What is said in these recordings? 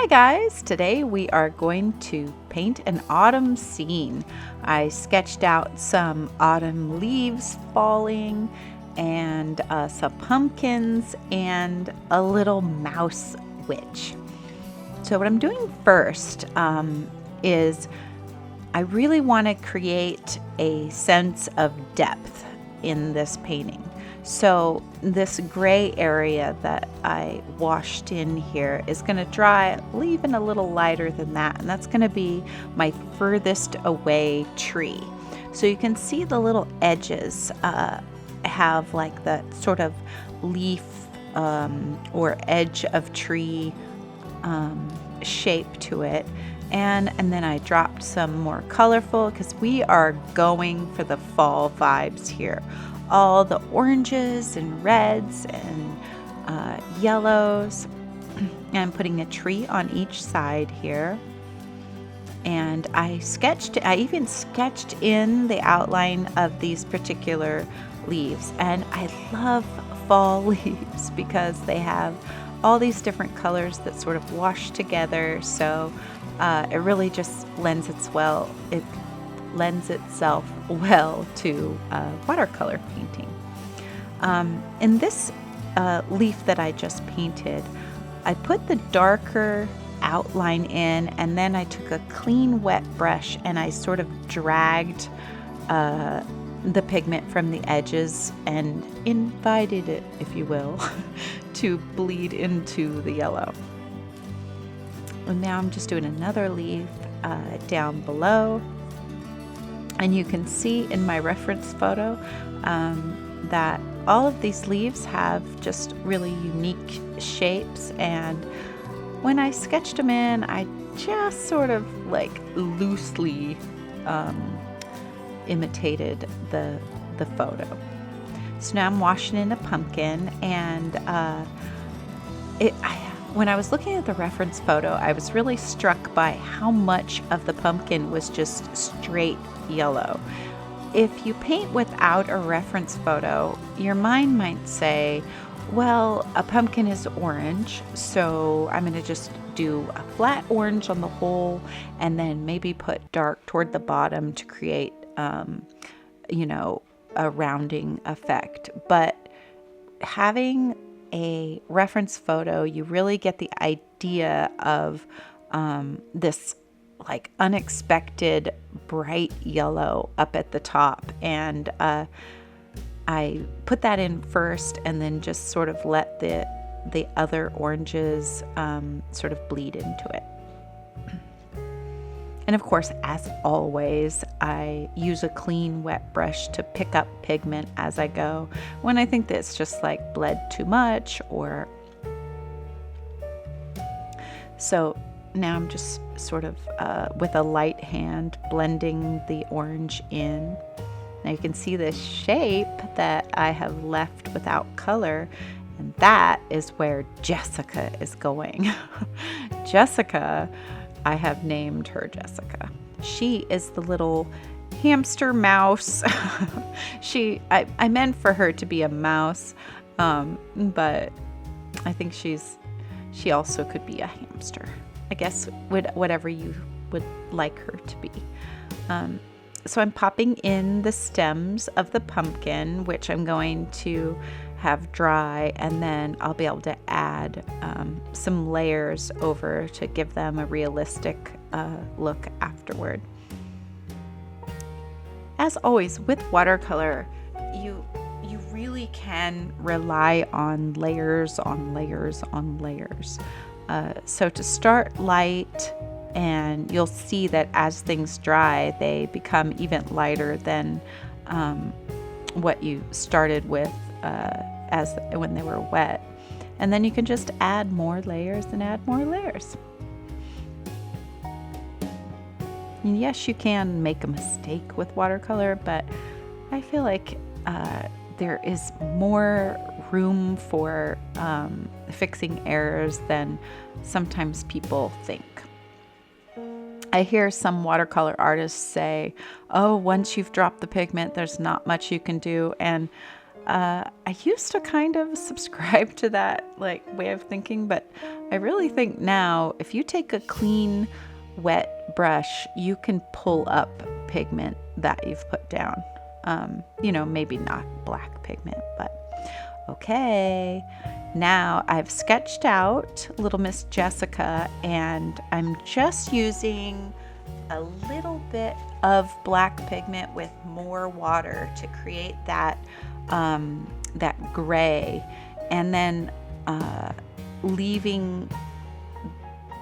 Hi guys, today we are going to paint an autumn scene. I sketched out some autumn leaves falling and some pumpkins and a little mouse witch. So what I'm doing first is I really want to create a sense of depth in this painting. So this gray area that I washed in here is going to dry even a little lighter than that, and that's going to be my furthest away tree. So you can see the little edges have like that sort of leaf or edge of tree shape to it. And then I dropped some more colorful because we are going for the fall vibes here. All the oranges and reds and yellows. I'm putting a tree on each side here. And I even sketched in the outline of these particular leaves. And I love fall leaves because they have all these different colors that sort of wash together. So it really just lends itself well to watercolor painting. In this leaf that I just painted, I put the darker outline in, and then I took a clean wet brush and I sort of dragged the pigment from the edges and invited it, if you will, to bleed into the yellow. And now I'm just doing another leaf down below. And you can see in my reference photo that all of these leaves have just really unique shapes. And when I sketched them in, I just sort of like loosely imitated the photo. So now I'm washing in a pumpkin, and when I was looking at the reference photo, I was really struck by how much of the pumpkin was just straight yellow. If you paint without a reference photo, your mind might say, well, a pumpkin is orange, so I'm going to just do a flat orange on the whole and then maybe put dark toward the bottom to create, a rounding effect. But having a reference photo, you really get the idea of this like unexpected bright yellow up at the top, and I put that in first and then just sort of let the other oranges sort of bleed into it. And of course, as always, I use a clean wet brush to pick up pigment as I go when I think that it's just like bled too much or so. Now I'm just sort of with a light hand blending the orange in. Now you can see this shape that I have left without color, and that is where Jessica is going. Jessica, I have named her Jessica. She is the little hamster mouse. I meant for her to be a mouse, but I think she also could be a hamster. I guess whatever you would like her to be. So I'm popping in the stems of the pumpkin, which I'm going to have dry, and then I'll be able to add some layers over to give them a realistic look afterward. As always, with watercolor, you really can rely on layers on layers on layers. So to start light, and you'll see that as things dry, they become even lighter than what you started with when they were wet. And then you can just add more layers and add more layers. And yes, you can make a mistake with watercolor, but I feel like there is more room for fixing errors than sometimes people think. I hear some watercolor artists say, oh, once you've dropped the pigment, there's not much you can do. And I used to kind of subscribe to that like way of thinking, but I really think now if you take a clean, wet brush, you can pull up pigment that you've put down. Maybe not black pigment, but okay. Now I've sketched out Little Miss Jessica, and I'm just using a little bit of black pigment with more water to create that gray, and then leaving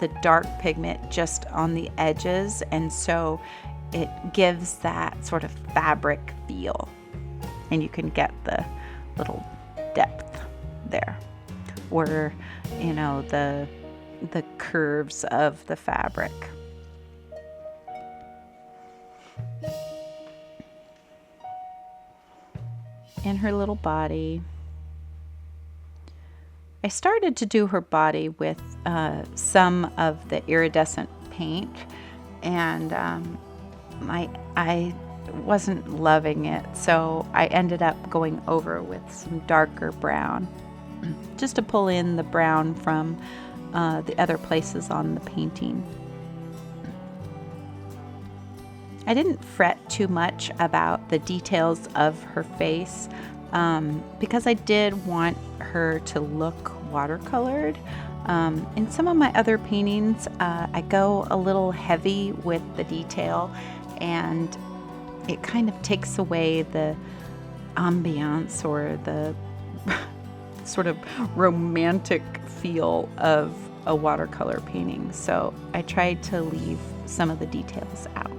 the dark pigment just on the edges, and so it gives that sort of fabric feel, and you can get the little depth there, or the curves of the fabric. And her little body. I started to do her body with some of the iridescent paint, and I wasn't loving it, so I ended up going over with some darker brown just to pull in the brown from the other places on the painting. I didn't fret too much about the details of her face because I did want her to look watercolored. In some of my other paintings, I go a little heavy with the detail, and it kind of takes away the ambiance or the sort of romantic feel of a watercolor painting. So I tried to leave some of the details out.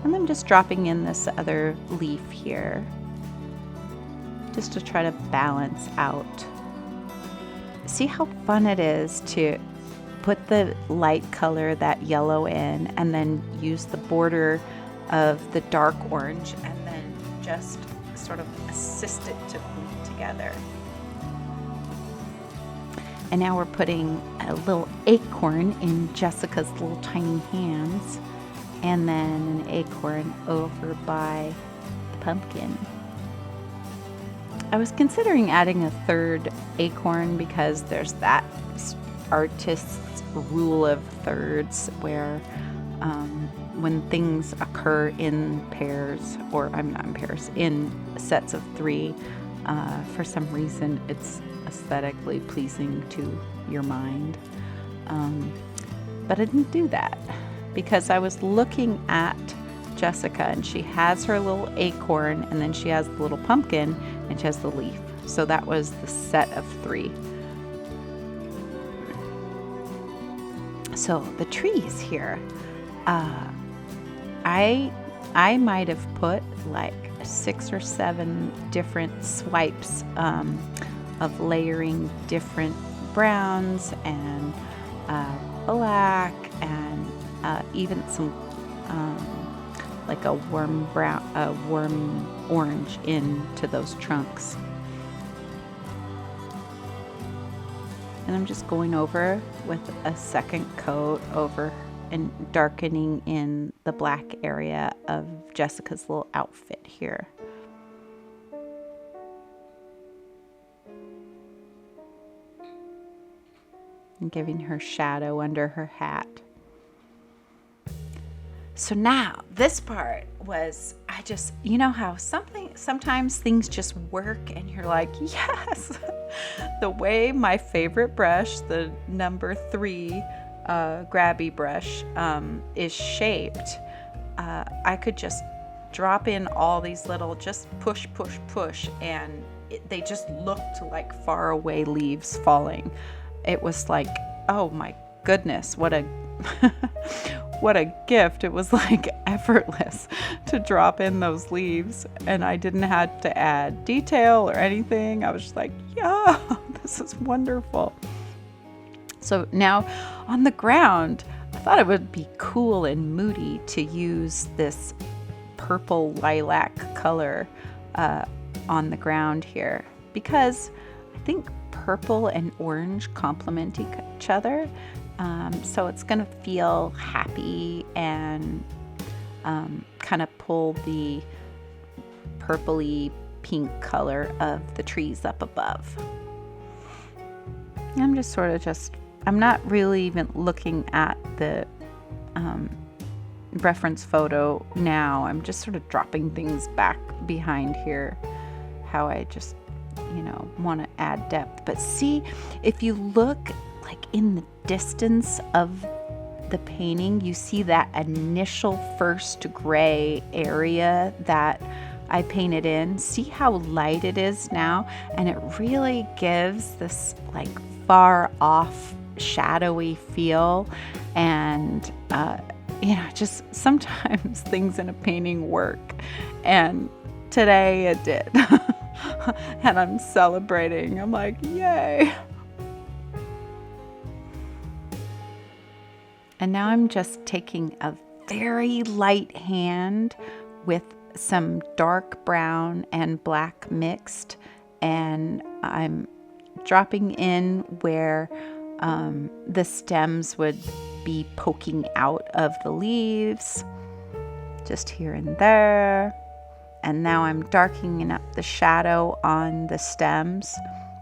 And I'm just dropping in this other leaf here just to try to balance out. See how fun it is to put the light color, that yellow, in, and then use the border of the dark orange, and then just sort of assist it to bleed together. And now we're putting a little acorn in Jessica's little tiny hands, and then an acorn over by the pumpkin. I was considering adding a third acorn because there's that artist's rule of thirds where when things occur in pairs, or I'm not in pairs, in sets of three, for some reason it's aesthetically pleasing to your mind. But I didn't do that, because I was looking at Jessica, and she has her little acorn, and then she has the little pumpkin, and she has the leaf. So that was the set of three. So the trees here, I might have put like 6 or 7 different swipes of layering different browns and black, and even some like a warm orange into those trunks. And I'm just going over with a second coat over and darkening in the black area of Jessica's little outfit here. And giving her shadow under her hat. So now this part was, how sometimes things just work and you're like, yes. The way my favorite brush, the number 3 grabby brush, is shaped, I could just drop in all these little, just push, and they just looked like far away leaves falling. It was like, oh my goodness, what a what a gift. It was like effortless to drop in those leaves, and I didn't have to add detail or anything. I was just like, yeah, this is wonderful. So now on the ground, I thought it would be cool and moody to use this purple lilac color on the ground here, because I think purple and orange complement each other. So it's going to feel happy and kind of pull the purpley pink color of the trees up above. I'm just sort of I'm not really even looking at the reference photo now. I'm just sort of dropping things back behind here, how I just, want to add depth. But see, if you look like in the distance of the painting, you see that initial first gray area that I painted in. See how light it is now? And it really gives this like far off shadowy feel. And just sometimes things in a painting work, and today it did. And I'm celebrating. I'm like, yay. And now I'm just taking a very light hand with some dark brown and black mixed, and I'm dropping in where the stems would be poking out of the leaves, just here and there. And now I'm darkening up the shadow on the stems.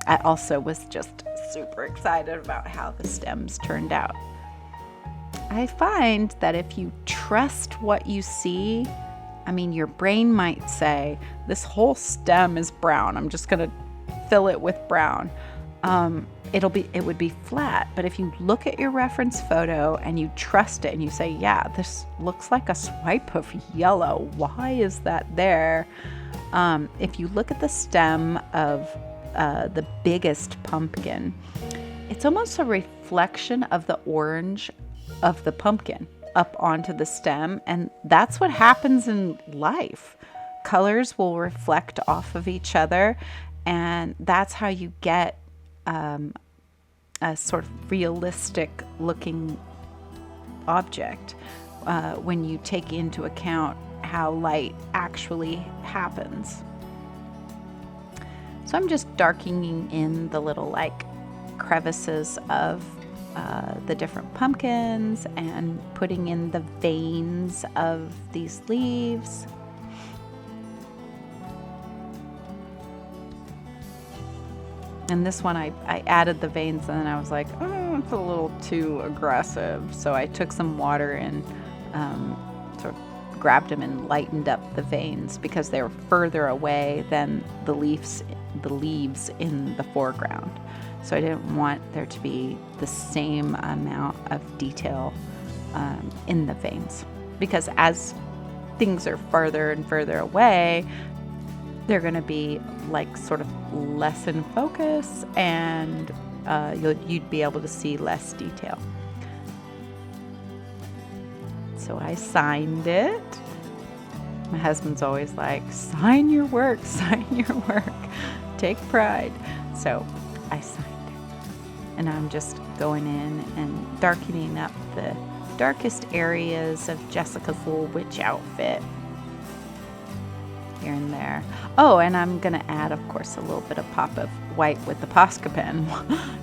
I also was just super excited about how the stems turned out. I find that if you trust what you see, your brain might say, this whole stem is brown, I'm just going to fill it with brown. It would be flat. But if you look at your reference photo and you trust it and you say, yeah, this looks like a swipe of yellow, why is that there? If you look at the stem of the biggest pumpkin, it's almost a reflection of the orange of the pumpkin up onto the stem. And that's what happens in life. Colors will reflect off of each other, and that's how you get a sort of realistic looking object when you take into account how light actually happens. So I'm just darkening in the little like crevices of the different pumpkins and putting in the veins of these leaves. And this one I added the veins, and then I was like, oh, it's a little too aggressive. So I took some water and sort of grabbed them and lightened up the veins because they were further away than the leaves in the foreground. So I didn't want there to be the same amount of detail in the veins, because as things are further and further away, they're going to be like sort of less in focus, and you'd be able to see less detail. So I signed it. My husband's always like, sign your work, take pride. So I signed it, and I'm just going in and darkening up the darkest areas of Jessica's little witch outfit here and there. Oh, and I'm going to add, of course, a little bit of pop of white with the Posca pen.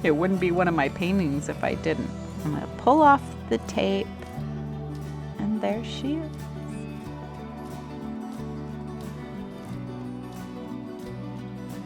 It wouldn't be one of my paintings if I didn't. I'm going to pull off the tape, and there she is.